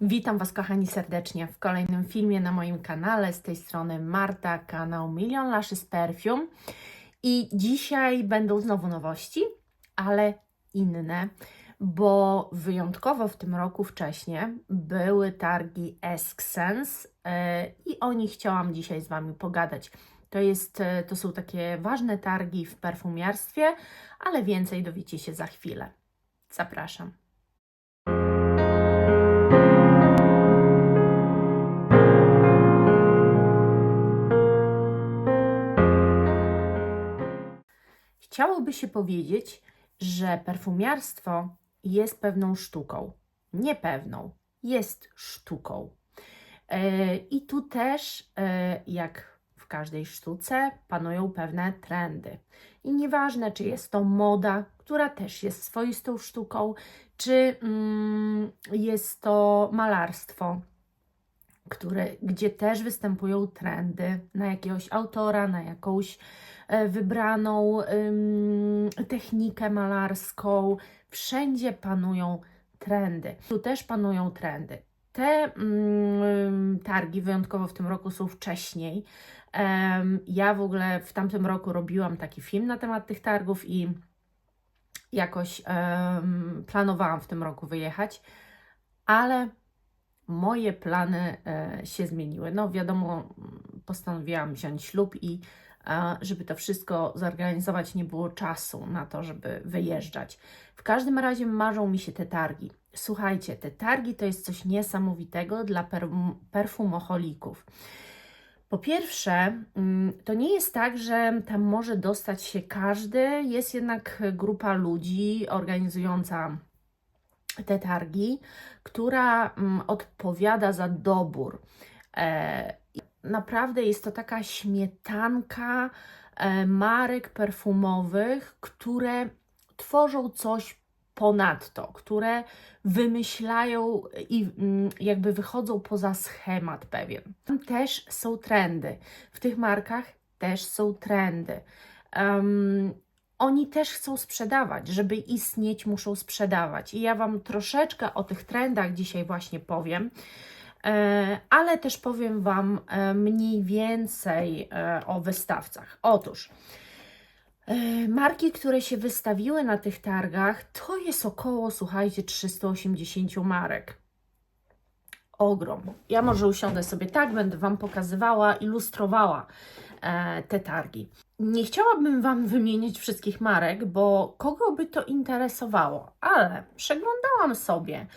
Witam Was, kochani, serdecznie w kolejnym filmie na moim kanale. Z tej strony Marta, kanał Million Lashes Perfume. I dzisiaj będą znowu nowości, ale inne, bo wyjątkowo w tym roku wcześniej były targi Essence i o nich chciałam dzisiaj z Wami pogadać. To są takie ważne targi w perfumiarstwie, ale więcej dowiecie się za chwilę. Zapraszam. Chciałoby się powiedzieć, że perfumiarstwo jest pewną sztuką. Niepewną, jest sztuką. I tu też, jak w każdej sztuce, panują pewne trendy. I nieważne, czy jest to moda, która też jest swoistą sztuką, czy jest to malarstwo, gdzie też występują trendy na jakiegoś autora, na jakąś wybraną technikę malarską. Wszędzie panują trendy. Tu też panują trendy. Te targi wyjątkowo w tym roku są wcześniej. Ja w ogóle w tamtym roku robiłam taki film na temat tych targów i jakoś planowałam w tym roku wyjechać, ale moje plany się zmieniły. No wiadomo, postanowiłam wziąć ślub i żeby to wszystko zorganizować, nie było czasu na to, żeby wyjeżdżać. W każdym razie marzą mi się te targi. Słuchajcie, te targi to jest coś niesamowitego dla perfumoholików. Po pierwsze, to nie jest tak, że tam może dostać się każdy, jest jednak grupa ludzi organizująca te targi, która odpowiada za dobór. Naprawdę jest to taka śmietanka marek perfumowych, które tworzą coś ponadto, które wymyślają i jakby wychodzą poza schemat pewien. Tam też są trendy. W tych markach też są trendy. Oni też chcą sprzedawać, żeby istnieć, muszą sprzedawać. I ja Wam troszeczkę o tych trendach dzisiaj właśnie powiem, ale też powiem Wam mniej więcej o wystawcach. Otóż marki, które się wystawiły na tych targach, to jest około, słuchajcie, 380 marek. Ogrom. Ja może usiądę sobie tak, będę Wam pokazywała, ilustrowała te targi. Nie chciałabym Wam wymienić wszystkich marek, bo kogo by to interesowało, ale przeglądałam sobie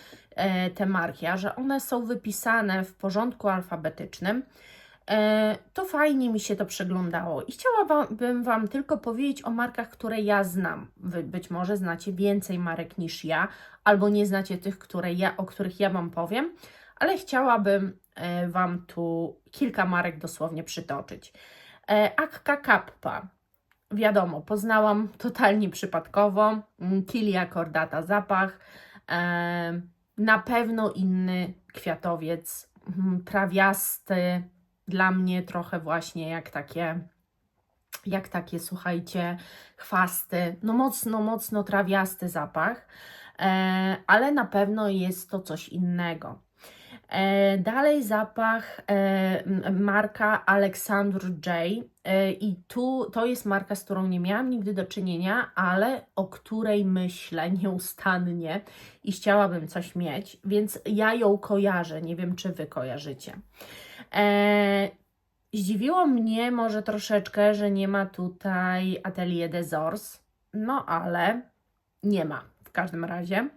te marki, a że one są wypisane w porządku alfabetycznym, to fajnie mi się to przeglądało i chciałabym Wam tylko powiedzieć o markach, które ja znam. Wy być może znacie więcej marek niż ja, albo nie znacie tych, o których ja Wam powiem, ale chciałabym Wam tu kilka marek dosłownie przytoczyć. Acca Kappa, wiadomo, poznałam totalnie przypadkowo. Tilia Cordata zapach, na pewno inny kwiatowiec, trawiasty, dla mnie trochę właśnie jak takie, słuchajcie, chwasty, no mocno trawiasty zapach, ale na pewno jest to coś innego. Dalej zapach marka Alexander J. I to jest marka, z którą nie miałam nigdy do czynienia, ale o której myślę nieustannie i chciałabym coś mieć, więc ja ją kojarzę, nie wiem czy Wy kojarzycie. Zdziwiło mnie może troszeczkę, że nie ma tutaj Atelier des Ors, no ale nie ma w każdym razie.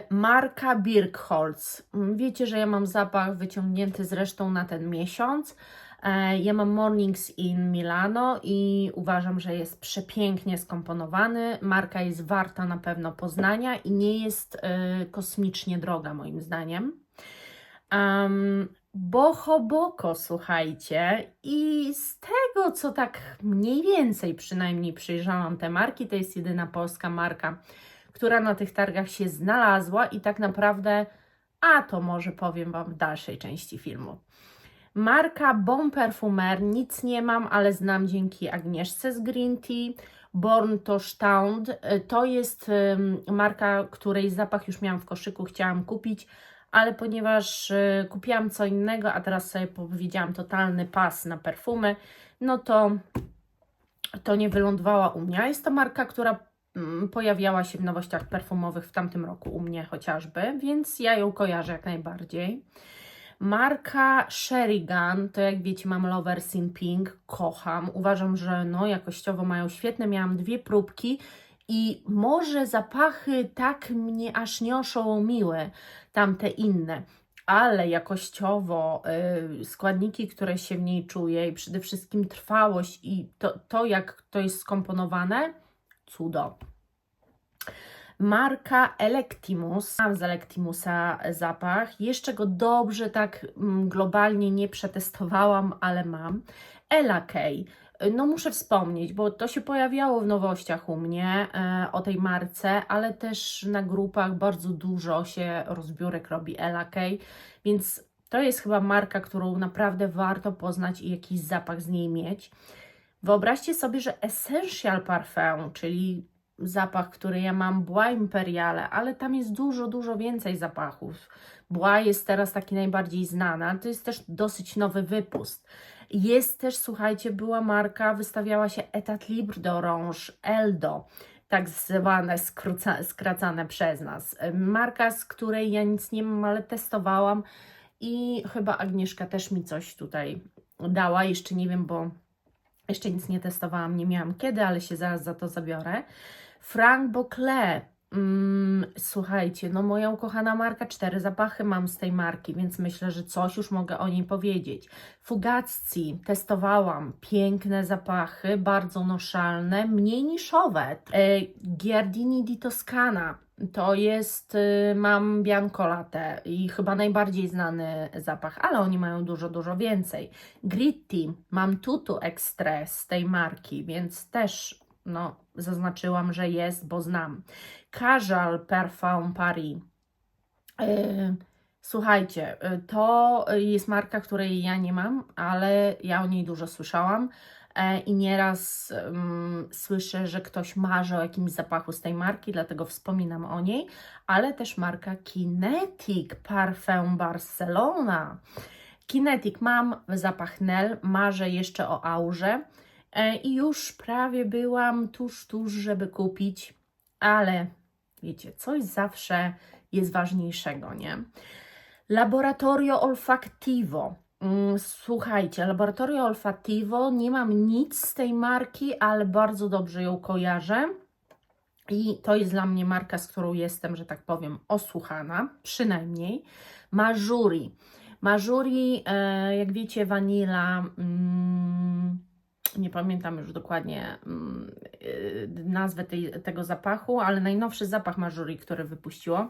Marka Birkholz. Wiecie, że ja mam zapach wyciągnięty zresztą na ten miesiąc. Ja mam Mornings in Milano i uważam, że jest przepięknie skomponowany. Marka jest warta na pewno poznania i nie jest kosmicznie droga moim zdaniem. Boho Boko, słuchajcie, i z tego, co tak mniej więcej przynajmniej przyjrzałam te marki, to jest jedyna polska marka, która na tych targach się znalazła i tak naprawdę, a to może powiem Wam w dalszej części filmu. Marka Bon Perfumer, nic nie mam, ale znam dzięki Agnieszce z Green Tea. Born to Stand. To jest marka, której zapach już miałam w koszyku, chciałam kupić, ale ponieważ kupiłam co innego, a teraz sobie powiedziałam totalny pas na perfumy, no to nie wylądowała u mnie. Jest to marka, która pojawiała się w nowościach perfumowych w tamtym roku u mnie chociażby, więc ja ją kojarzę jak najbardziej. Marka Sheridan, to jak wiecie mam Lovers in Pink, kocham. Uważam, że no jakościowo mają świetne. Miałam 2 próbki i może zapachy tak mnie aż nie oszołomiły, tamte inne, ale jakościowo składniki, które się w niej czuje i przede wszystkim trwałość i to jak to jest skomponowane, cudo. Marka Electimus. Mam z Electimusa zapach. Jeszcze go dobrze tak globalnie nie przetestowałam, ale mam. Ella Kay. No muszę wspomnieć, bo to się pojawiało w nowościach u mnie o tej marce, ale też na grupach bardzo dużo się rozbiórek robi Ella Kay, więc to jest chyba marka, którą naprawdę warto poznać i jakiś zapach z niej mieć. Wyobraźcie sobie, że Essential Parfum, czyli zapach, który ja mam, Bois Imperiale, ale tam jest dużo więcej zapachów. Bois jest teraz taki najbardziej znana, to jest też dosyć nowy wypust. Jest też, słuchajcie, była marka, wystawiała się Etat Libre d'Orange, Eldo, tak zwane, skracane przez nas. Marka, z której ja nic nie mam, ale testowałam i chyba Agnieszka też mi coś tutaj dała, jeszcze nie wiem, bo jeszcze nic nie testowałam, nie miałam kiedy, ale się zaraz za to zabiorę. Franck Boclet. Słuchajcie, no moja ukochana marka, 4 zapachy mam z tej marki, więc myślę, że coś już mogę o niej powiedzieć. Fugazzi testowałam, piękne zapachy, bardzo noszalne, mniej niszowe. Giardini di Toscana, to jest, mam Bianco Latte i chyba najbardziej znany zapach, ale oni mają dużo więcej. Gritti, mam Tutu Extra z tej marki, więc też no, zaznaczyłam, że jest, bo znam. Casual Parfum Paris. Słuchajcie, to jest marka, której ja nie mam, ale ja o niej dużo słyszałam i nieraz słyszę, że ktoś marzy o jakimś zapachu z tej marki, dlatego wspominam o niej, ale też marka Kinetic Parfum Barcelona. Kinetic mam zapach Nel, marzę jeszcze o aurze i już prawie byłam tuż, żeby kupić, ale wiecie, coś zawsze jest ważniejszego, nie? Laboratorio Olfactivo. Słuchajcie, Laboratorio Olfactivo, nie mam nic z tej marki, ale bardzo dobrze ją kojarzę. I to jest dla mnie marka, z którą jestem, że tak powiem, osłuchana, przynajmniej. Mażuri. Mażuri, jak wiecie, wanila, nie pamiętam już dokładnie nazwę tego zapachu, ale najnowszy zapach Mażuri, który wypuściło.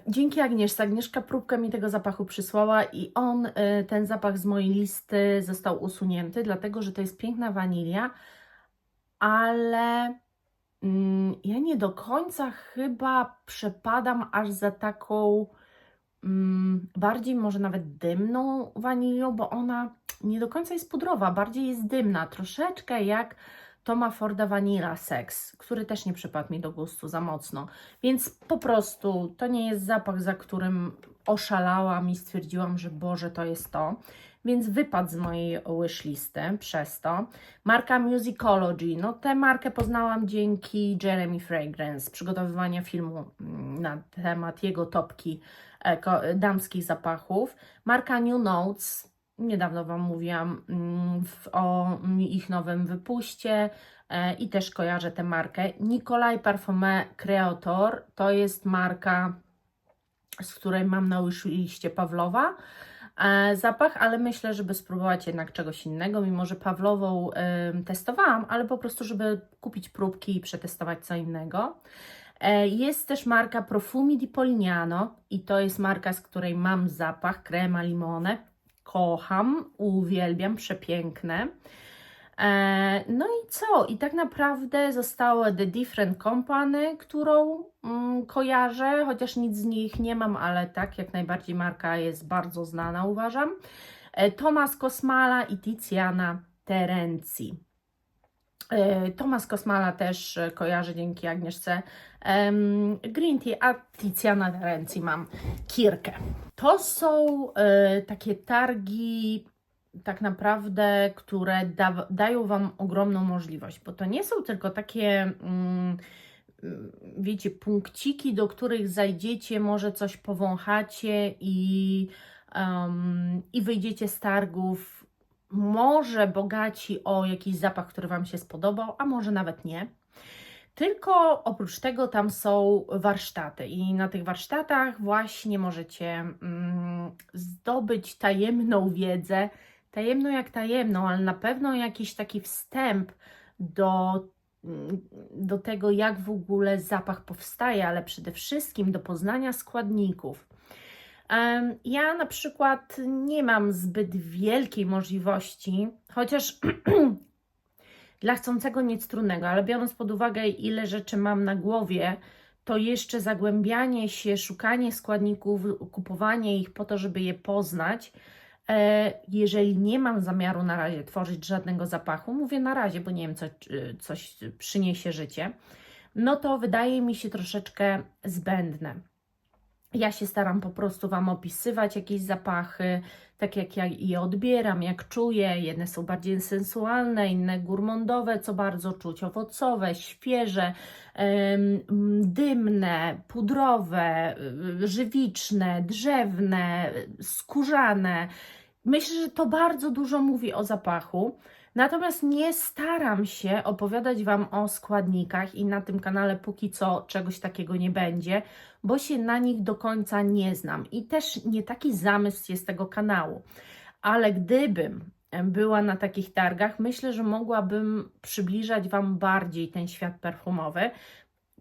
Dzięki Agnieszce. Agnieszka próbkę mi tego zapachu przysłała i ten zapach z mojej listy został usunięty, dlatego że to jest piękna wanilia, ale ja nie do końca chyba przepadam aż za taką bardziej może nawet dymną wanilią, bo ona nie do końca jest pudrowa, bardziej jest dymna, troszeczkę jak Toma Forda Vanilla Sex, który też nie przypadł mi do gustu za mocno, więc po prostu to nie jest zapach, za którym oszalałam i stwierdziłam, że Boże, to jest to, więc wypadł z mojej wishlisty przez to. Marka Musicology, no tę markę poznałam dzięki Jeremy Fragrance, przygotowywania filmu na temat jego topki damskich zapachów. Marka New Notes, niedawno Wam mówiłam o ich nowym wypuście i też kojarzę tę markę. Nicolai Parfumé Creator, to jest marka, z której mam na wishliście Pawlowa zapach, ale myślę, żeby spróbować jednak czegoś innego, mimo że Pawlową testowałam, ale po prostu, żeby kupić próbki i przetestować co innego. Jest też marka Profumi di Polignano i to jest marka, z której mam zapach, Crema Limone. Kocham, uwielbiam, przepiękne. No i co? I tak naprawdę zostało The Different Company, którą kojarzę, chociaż nic z nich nie mam, ale tak, jak najbardziej marka jest bardzo znana, uważam. Thomas Kosmala i Tiziana Terenzi. Tomasz Kosmala też kojarzę dzięki Agnieszce Green Tea, a Tiziana Terenzi mam Kirkę. To są takie targi tak naprawdę, które dają Wam ogromną możliwość, bo to nie są tylko takie, wiecie, punkciki, do których zajdziecie, może coś powąchacie i wyjdziecie z targów, może bogaci o jakiś zapach, który Wam się spodobał, a może nawet nie. Tylko oprócz tego tam są warsztaty i na tych warsztatach właśnie możecie zdobyć tajemną wiedzę, tajemną jak tajemną, ale na pewno jakiś taki wstęp do tego, jak w ogóle zapach powstaje, ale przede wszystkim do poznania składników. Ja na przykład nie mam zbyt wielkiej możliwości, chociaż dla chcącego nic trudnego, ale biorąc pod uwagę, ile rzeczy mam na głowie, to jeszcze zagłębianie się, szukanie składników, kupowanie ich po to, żeby je poznać. Jeżeli nie mam zamiaru na razie tworzyć żadnego zapachu, mówię na razie, bo nie wiem, coś przyniesie życie, no to wydaje mi się troszeczkę zbędne. Ja się staram po prostu Wam opisywać jakieś zapachy, tak jak ja je odbieram, jak czuję. Jedne są bardziej sensualne, inne gourmandowe, co bardzo czuć, owocowe, świeże, dymne, pudrowe, żywiczne, drzewne, skórzane. Myślę, że to bardzo dużo mówi o zapachu. Natomiast nie staram się opowiadać Wam o składnikach i na tym kanale póki co czegoś takiego nie będzie, bo się na nich do końca nie znam i też nie taki zamysł jest tego kanału. Ale gdybym była na takich targach, myślę, że mogłabym przybliżać Wam bardziej ten świat perfumowy.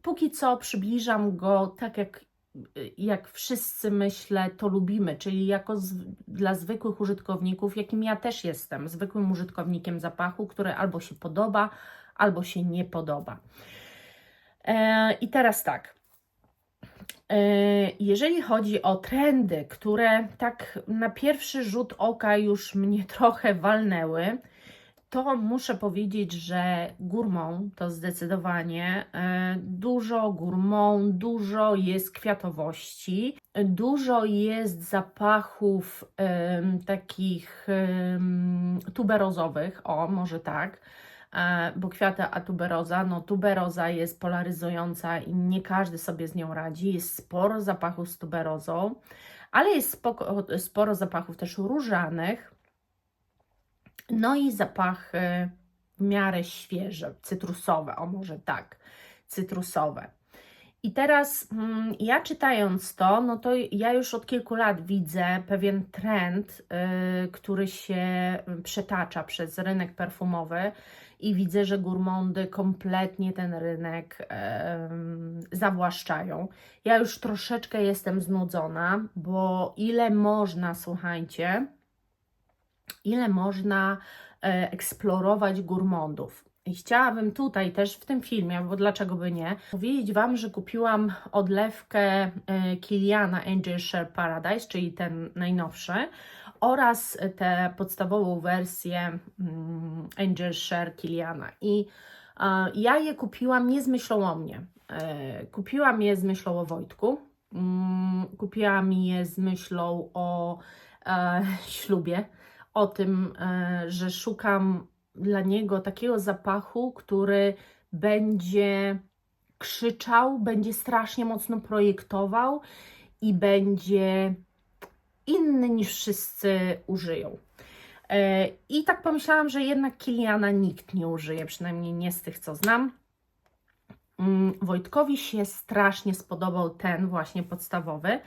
Póki co przybliżam go tak, jak wszyscy, myślę, to lubimy, czyli dla zwykłych użytkowników, jakim ja też jestem, zwykłym użytkownikiem zapachu, który albo się podoba, albo się nie podoba. I teraz tak, jeżeli chodzi o trendy, które tak na pierwszy rzut oka już mnie trochę walnęły, to muszę powiedzieć, że gourmand to zdecydowanie dużo gourmand, dużo jest kwiatowości, dużo jest zapachów takich tuberozowych, o może tak, bo kwiaty a tuberoza, no tuberoza jest polaryzująca i nie każdy sobie z nią radzi, jest sporo zapachów z tuberozą, ale jest sporo zapachów też różanych, no i zapachy w miarę świeże, cytrusowe, o może tak, cytrusowe. I teraz ja czytając to, no to ja już od kilku lat widzę pewien trend, który się przetacza przez rynek perfumowy i widzę, że gourmandy kompletnie ten rynek zawłaszczają. Ja już troszeczkę jestem znudzona, bo ile można, słuchajcie, ile można eksplorować gourmandów. I chciałabym tutaj też w tym filmie, bo dlaczego by nie, powiedzieć Wam, że kupiłam odlewkę Kiliana Angel Share Paradise, czyli ten najnowszy, oraz tę podstawową wersję Angel Share Kiliana. I ja je kupiłam nie z myślą o mnie. Kupiłam je z myślą o Wojtku. Kupiłam je z myślą o ślubie, o tym, że szukam dla niego takiego zapachu, który będzie krzyczał, będzie strasznie mocno projektował i będzie inny niż wszyscy użyją. I tak pomyślałam, że jednak Kiliana nikt nie użyje, przynajmniej nie z tych, co znam. Wojtkowi się strasznie spodobał ten właśnie podstawowy,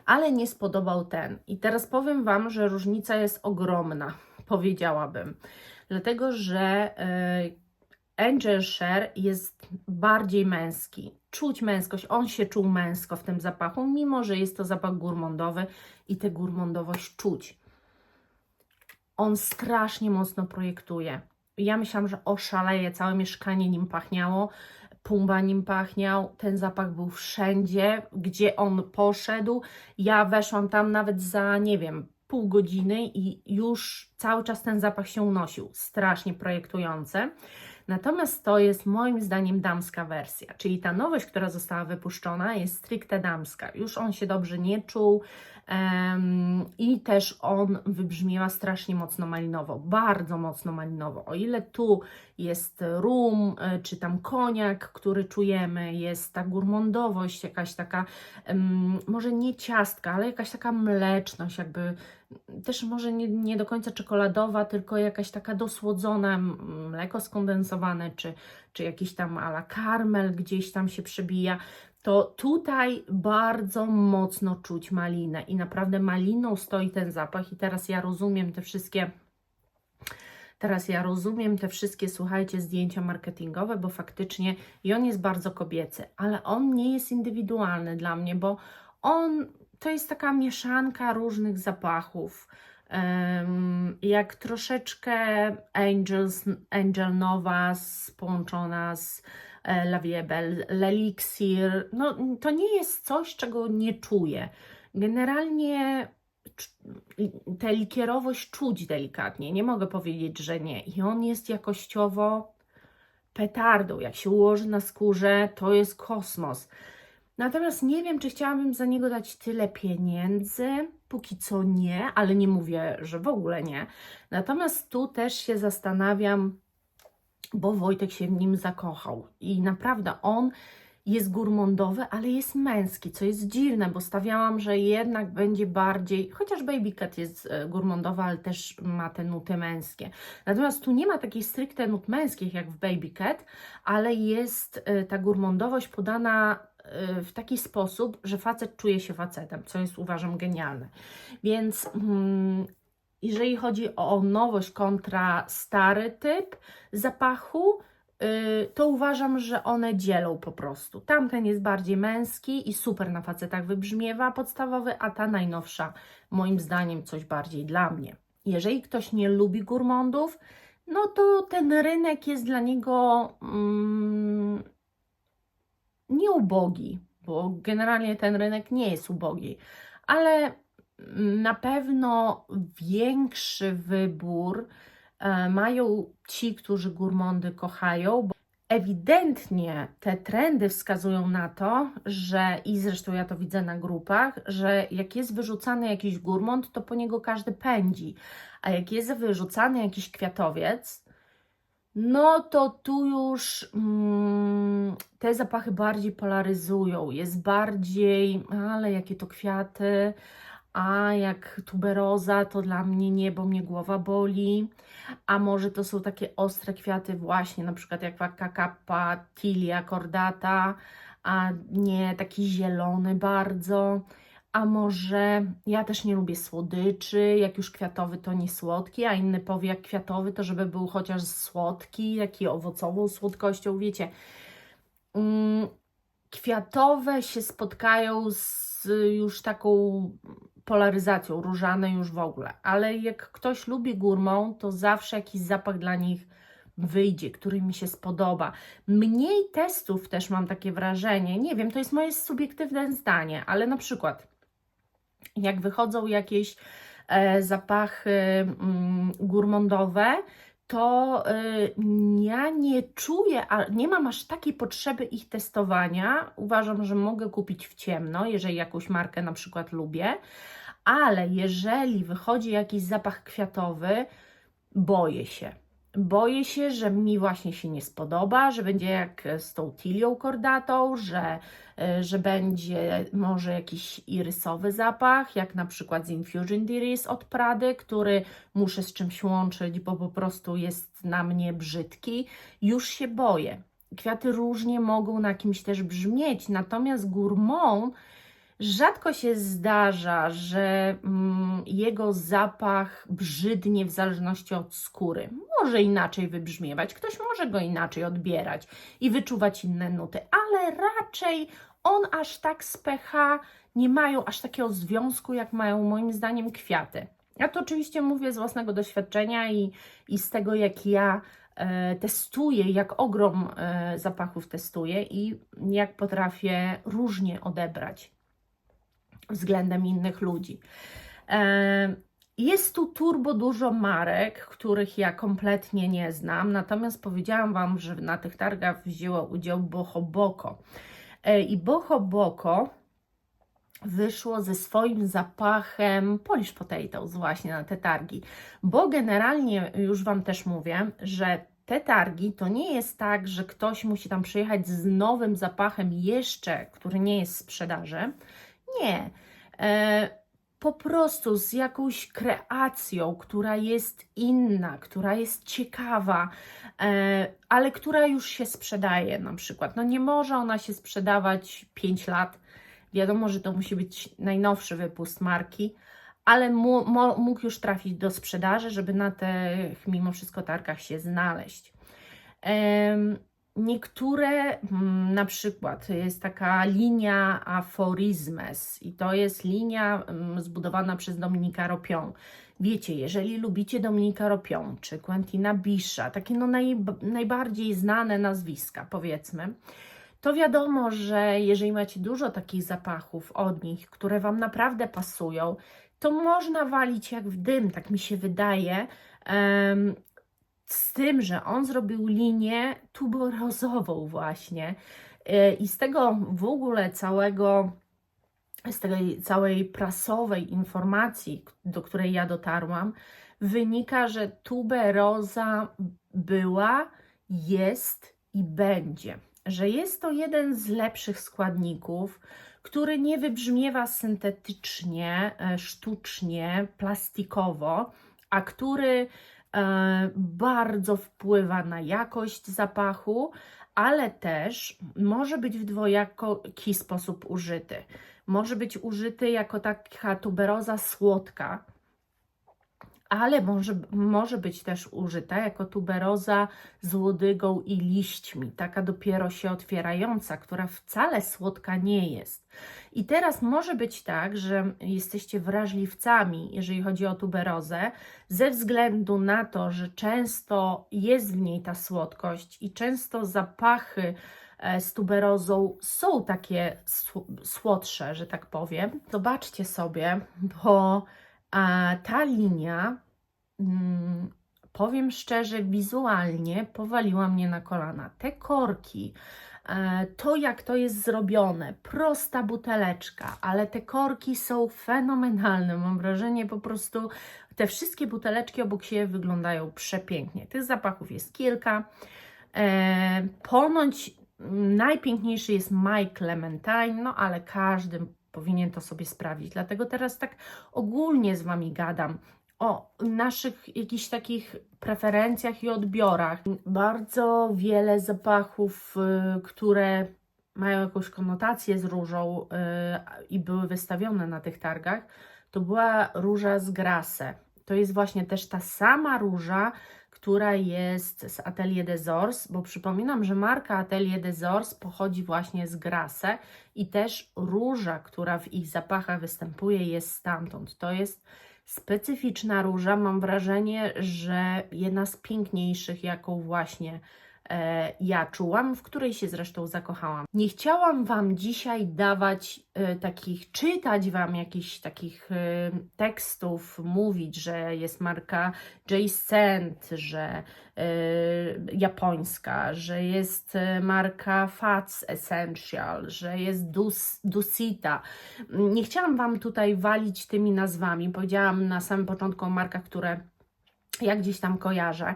ale nie spodobał ten. I teraz powiem Wam, że różnica jest ogromna, powiedziałabym. Dlatego, że Angel Share jest bardziej męski. Czuć męskość, on się czuł męsko w tym zapachu, mimo że jest to zapach gourmandowy i tę gourmandowość czuć. On strasznie mocno projektuje. Ja myślałam, że oszaleje, całe mieszkanie nim pachniało, Pumba nim pachniał, ten zapach był wszędzie, gdzie on poszedł. Ja weszłam tam nawet za, nie wiem, pół godziny i już cały czas ten zapach się unosił. Strasznie projektujący. Natomiast to jest moim zdaniem damska wersja, czyli ta nowość, która została wypuszczona, jest stricte damska. Już on się dobrze nie czuł i też on wybrzmiewa strasznie mocno malinowo, bardzo mocno malinowo. O ile tu jest rum, czy tam koniak, który czujemy, jest ta gurmondowość, jakaś taka, może nie ciastka, ale jakaś taka mleczność, jakby też może nie do końca czekoladowa, tylko jakaś taka dosłodzona, mleko skondensowane, czy jakiś tam a la karmel gdzieś tam się przebija, to tutaj bardzo mocno czuć malinę i naprawdę maliną stoi ten zapach i teraz ja rozumiem te wszystkie, słuchajcie, zdjęcia marketingowe, bo faktycznie i on jest bardzo kobiecy, ale on nie jest indywidualny dla mnie, bo to jest taka mieszanka różnych zapachów, jak troszeczkę Angel Novas połączona z La Vie Belle, L'Elixir. No, to nie jest coś, czego nie czuję. Generalnie tę likierowość czuć delikatnie, nie mogę powiedzieć, że nie. I on jest jakościowo petardą. Jak się ułoży na skórze, to jest kosmos. Natomiast nie wiem, czy chciałabym za niego dać tyle pieniędzy. Póki co nie, ale nie mówię, że w ogóle nie. Natomiast tu też się zastanawiam, bo Wojtek się w nim zakochał i naprawdę on jest gurmondowy, ale jest męski, co jest dziwne, bo stawiałam, że jednak będzie bardziej, chociaż Baby Cat jest gurmondowa, ale też ma te nuty męskie. Natomiast tu nie ma takiej stricte nut męskich jak w Baby Cat, ale jest ta gurmondowość podana w taki sposób, że facet czuje się facetem, co jest, uważam, genialne. Więc jeżeli chodzi o nowość kontra stary typ zapachu, to uważam, że one dzielą po prostu. Tamten jest bardziej męski i super na facetach wybrzmiewa podstawowy, a ta najnowsza moim zdaniem coś bardziej dla mnie. Jeżeli ktoś nie lubi gurmondów, no to ten rynek jest dla niego nie ubogi, bo generalnie ten rynek nie jest ubogi, ale na pewno większy wybór mają ci, którzy gurmondy kochają, bo ewidentnie te trendy wskazują na to, że i zresztą ja to widzę na grupach, że jak jest wyrzucany jakiś gurmond, to po niego każdy pędzi, a jak jest wyrzucany jakiś kwiatowiec, no to tu już te zapachy bardziej polaryzują, jest bardziej, ale jakie to kwiaty, a jak tuberoza, to dla mnie nie, bo mnie głowa boli, a może to są takie ostre kwiaty właśnie, na przykład jak Wakakapa, Tilia cordata, a nie taki zielony bardzo, a może ja też nie lubię słodyczy, jak już kwiatowy to nie słodki, a inny powie jak kwiatowy to żeby był chociaż słodki, taki owocową słodkością, wiecie. Kwiatowe się spotkają z już taką polaryzacją, różane już w ogóle, ale jak ktoś lubi gurmą, to zawsze jakiś zapach dla nich wyjdzie, który mi się spodoba. Mniej testów też mam takie wrażenie, nie wiem, to jest moje subiektywne zdanie, ale na przykład jak wychodzą jakieś zapachy gurmondowe, to ja nie czuję, nie mam aż takiej potrzeby ich testowania. Uważam, że mogę kupić w ciemno, jeżeli jakąś markę na przykład lubię, ale jeżeli wychodzi jakiś zapach kwiatowy, boję się. Boję się, że mi właśnie się nie spodoba, że będzie jak z tą Tilią cordatą, że będzie może jakiś irysowy zapach, jak na przykład z Infusion Iris od Prady, który muszę z czymś łączyć, bo po prostu jest na mnie brzydki. Już się boję. Kwiaty różnie mogą na kimś też brzmieć, natomiast Gourmand rzadko się zdarza, że jego zapach brzydnie w zależności od skóry. Może inaczej wybrzmiewać, ktoś może go inaczej odbierać i wyczuwać inne nuty, ale raczej on aż tak z pH nie mają aż takiego związku, jak mają moim zdaniem kwiaty. Ja to oczywiście mówię z własnego doświadczenia i z tego, jak ja testuję, jak ogrom zapachów testuję i jak potrafię różnie odebrać względem innych ludzi. Jest tu turbo dużo marek, których ja kompletnie nie znam, natomiast powiedziałam Wam, że na tych targach wzięło udział Boho Boco. I Boho Boco wyszło ze swoim zapachem Polish Potatoes właśnie na te targi, bo generalnie już Wam też mówię, że te targi to nie jest tak, że ktoś musi tam przyjechać z nowym zapachem jeszcze, który nie jest w sprzedaży. Nie. Po prostu z jakąś kreacją, która jest inna, która jest ciekawa, ale która już się sprzedaje na przykład. No nie może ona się sprzedawać 5 lat. Wiadomo, że to musi być najnowszy wypust marki, ale mógł już trafić do sprzedaży, żeby na tych mimo wszystko targach się znaleźć. Niektóre, na przykład jest taka linia Aforizmes i to jest linia zbudowana przez Dominika Ropion. Wiecie, jeżeli lubicie Dominika Ropion czy Quentina Bisha, takie no najbardziej znane nazwiska, powiedzmy, to wiadomo, że jeżeli macie dużo takich zapachów od nich, które Wam naprawdę pasują, to można walić jak w dym, tak mi się wydaje, z tym, że on zrobił linię tuberozową właśnie i z tego w ogóle z tej całej prasowej informacji, do której ja dotarłam, wynika, że tuberoza była, jest i będzie. Że jest to jeden z lepszych składników, który nie wybrzmiewa syntetycznie, sztucznie, plastikowo, a który bardzo wpływa na jakość zapachu, ale też może być w dwojaki sposób użyty. Może być użyty jako taka tuberoza słodka, ale może być też użyta jako tuberoza z łodygą i liśćmi, taka dopiero się otwierająca, która wcale słodka nie jest. I teraz może być tak, że jesteście wrażliwcami, jeżeli chodzi o tuberozę, ze względu na to, że często jest w niej ta słodkość i często zapachy z tuberozą są takie słodsze, że tak powiem. Zobaczcie sobie, bo ta linia, powiem szczerze, wizualnie powaliła mnie na kolana. Te korki, to jak to jest zrobione, prosta buteleczka, ale te korki są fenomenalne. Mam wrażenie, po prostu te wszystkie buteleczki obok siebie wyglądają przepięknie. Tych zapachów jest kilka. Ponoć najpiękniejszy jest My Clementine, no ale każdy powinien to sobie sprawdzić. Dlatego teraz tak ogólnie z Wami gadam o naszych jakichś takich preferencjach i odbiorach. Bardzo wiele zapachów, które mają jakąś konotację z różą i były wystawione na tych targach, to była róża z Grasse. To jest właśnie też ta sama róża, która jest z Atelier des Ors, bo przypominam, że marka Atelier des Ors pochodzi właśnie z Grasse i też róża, która w ich zapachach występuje, jest stamtąd. To jest specyficzna róża, mam wrażenie, że jedna z piękniejszych, jaką właśnie ja czułam, w której się zresztą zakochałam. Nie chciałam Wam dzisiaj dawać czytać Wam jakichś takich tekstów, mówić, że jest marka J-Scent, że japońska, że jest marka Fats Essential, że jest Dusita. Nie chciałam Wam tutaj walić tymi nazwami. Powiedziałam na samym początku o markach, które ja gdzieś tam kojarzę,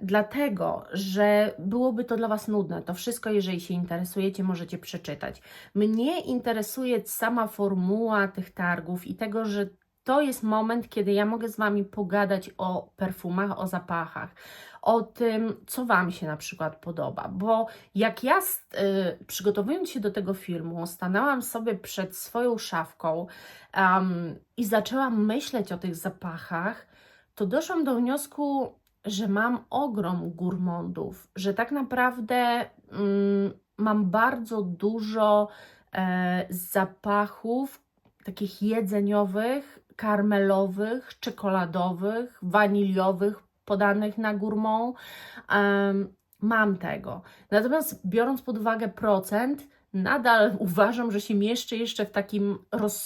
dlatego, że byłoby to dla Was nudne. To wszystko, jeżeli się interesujecie, możecie przeczytać. Mnie interesuje sama formuła tych targów i tego, że to jest moment, kiedy ja mogę z Wami pogadać o perfumach, o zapachach, o tym, co Wam się na przykład podoba, bo jak ja przygotowując się do tego filmu, stanęłam sobie przed swoją szafką i zaczęłam myśleć o tych zapachach, to doszłam do wniosku, że mam ogrom gourmandów, że tak naprawdę mam bardzo dużo zapachów takich jedzeniowych, karmelowych, czekoladowych, waniliowych, podanych na gourmand. Mam tego. Natomiast biorąc pod uwagę procent, nadal uważam, że się mieszczę jeszcze w takim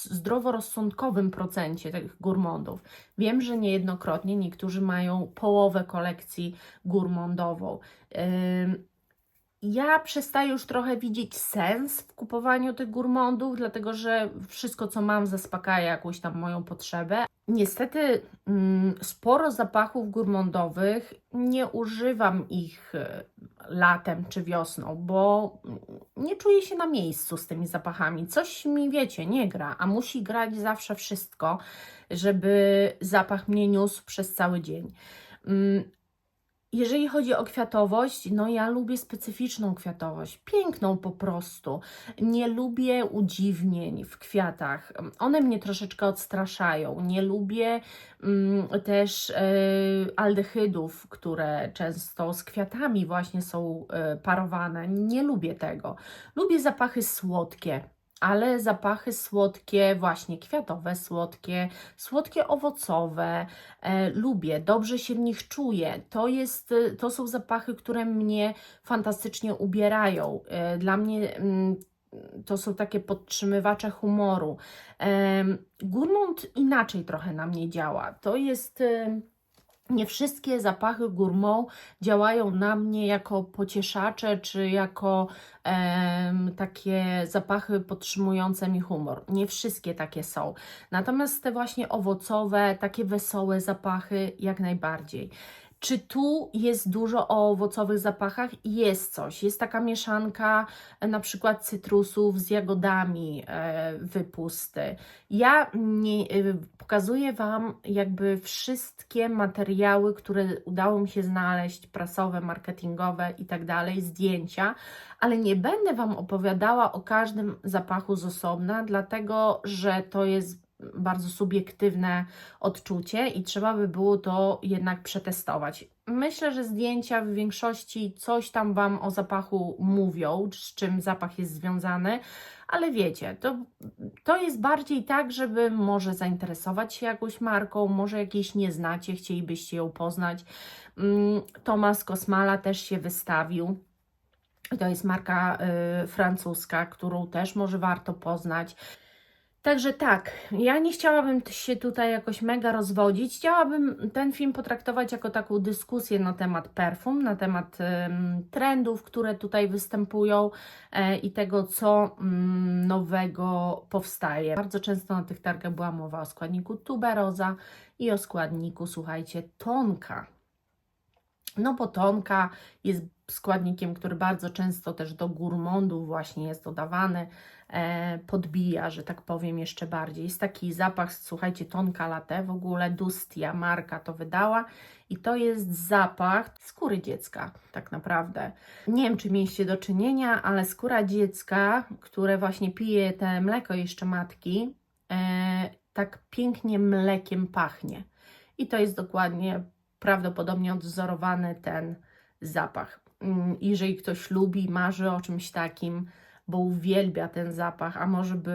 zdroworozsądkowym procencie tych gourmandów. Wiem, że niejednokrotnie niektórzy mają połowę kolekcji gourmandową. Ja przestaję już trochę widzieć sens w kupowaniu tych gourmandów, dlatego że wszystko, co mam, zaspokaja jakąś tam moją potrzebę. Niestety sporo zapachów gourmandowych, nie używam ich latem czy wiosną, bo nie czuję się na miejscu z tymi zapachami. Coś mi, wiecie, nie gra, a musi grać zawsze wszystko, żeby zapach mnie niósł przez cały dzień. Jeżeli chodzi o kwiatowość, no ja lubię specyficzną kwiatowość, piękną po prostu. Nie lubię udziwnień w kwiatach. One mnie troszeczkę odstraszają. Nie lubię też aldehydów, które często z kwiatami właśnie są parowane. Nie lubię tego. Lubię zapachy słodkie. Ale zapachy słodkie, właśnie kwiatowe, słodkie owocowe, lubię, dobrze się w nich czuję. To są zapachy, które mnie fantastycznie ubierają. Dla mnie to są takie podtrzymywacze humoru. Gourmand inaczej trochę na mnie działa. To jest... Nie wszystkie zapachy gourmand działają na mnie jako pocieszacze, czy jako takie zapachy podtrzymujące mi humor. Nie wszystkie takie są. Natomiast te właśnie owocowe, takie wesołe zapachy jak najbardziej. Czy tu jest dużo o owocowych zapachach? Jest coś. Jest taka mieszanka na przykład cytrusów z jagodami, wypusty. Ja pokazuję Wam jakby wszystkie materiały, które udało mi się znaleźć, prasowe, marketingowe i tak dalej, zdjęcia, ale nie będę Wam opowiadała o każdym zapachu z osobna, dlatego że to jest bardzo subiektywne odczucie i trzeba by było to jednak przetestować. Myślę, że zdjęcia w większości coś tam Wam o zapachu mówią, z czym zapach jest związany, ale wiecie, to jest bardziej tak, żeby może zainteresować się jakąś marką, może jakiejś nie znacie, chcielibyście ją poznać. Thomas Kosmala też się wystawił. To jest marka francuska, którą też może warto poznać. Także tak, ja nie chciałabym się tutaj jakoś mega rozwodzić. Chciałabym ten film potraktować jako taką dyskusję na temat perfum, na temat trendów, które tutaj występują i tego, co nowego powstaje. Bardzo często na tych targach była mowa o składniku tuberoza i o składniku, słuchajcie, tonka. No bo tonka jest składnikiem, który bardzo często też do gourmandów właśnie jest dodawany, podbija, że tak powiem, jeszcze bardziej. Jest taki zapach, słuchajcie, tonka latte, w ogóle Dustia marka to wydała i to jest zapach skóry dziecka, tak naprawdę. Nie wiem, czy mieliście do czynienia, ale skóra dziecka, które właśnie pije te mleko jeszcze matki, tak pięknie mlekiem pachnie. I to jest dokładnie prawdopodobnie odwzorowany ten zapach. Jeżeli ktoś lubi, marzy o czymś takim, bo uwielbia ten zapach, a może by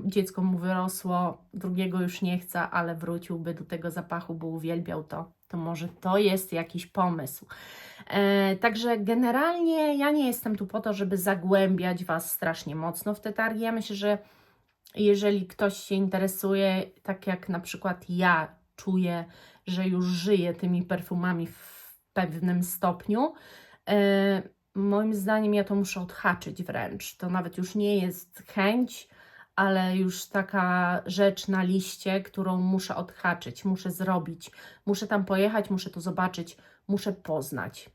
dziecko mu wyrosło, drugiego już nie chce, ale wróciłby do tego zapachu, bo uwielbiał to może to jest jakiś pomysł. Także generalnie ja nie jestem tu po to, żeby zagłębiać Was strasznie mocno w te targi. Ja myślę, że jeżeli ktoś się interesuje, tak jak na przykład ja czuję, że już żyję tymi perfumami w pewnym stopniu, moim zdaniem ja to muszę odhaczyć wręcz. To nawet już nie jest chęć, ale już taka rzecz na liście, którą muszę odhaczyć, muszę zrobić. Muszę tam pojechać, muszę to zobaczyć, muszę poznać.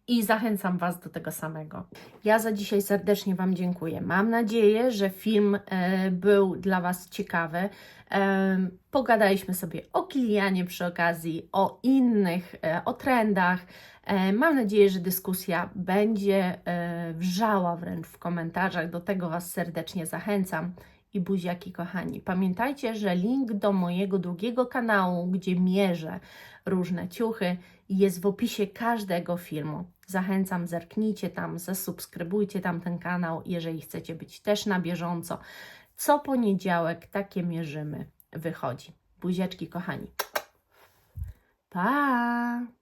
I zachęcam Was do tego samego. Ja za dzisiaj serdecznie Wam dziękuję. Mam nadzieję, że film był dla Was ciekawy. Pogadaliśmy sobie o Kilianie przy okazji, o innych, o trendach. Mam nadzieję, że dyskusja będzie wrzała wręcz w komentarzach. Do tego Was serdecznie zachęcam. I buziaki kochani. Pamiętajcie, że link do mojego drugiego kanału, gdzie mierzę różne ciuchy, jest w opisie każdego filmu. Zachęcam, zerknijcie tam, zasubskrybujcie tam ten kanał, jeżeli chcecie być też na bieżąco. Co poniedziałek takie mierzymy wychodzi. Buziaczki kochani. Pa!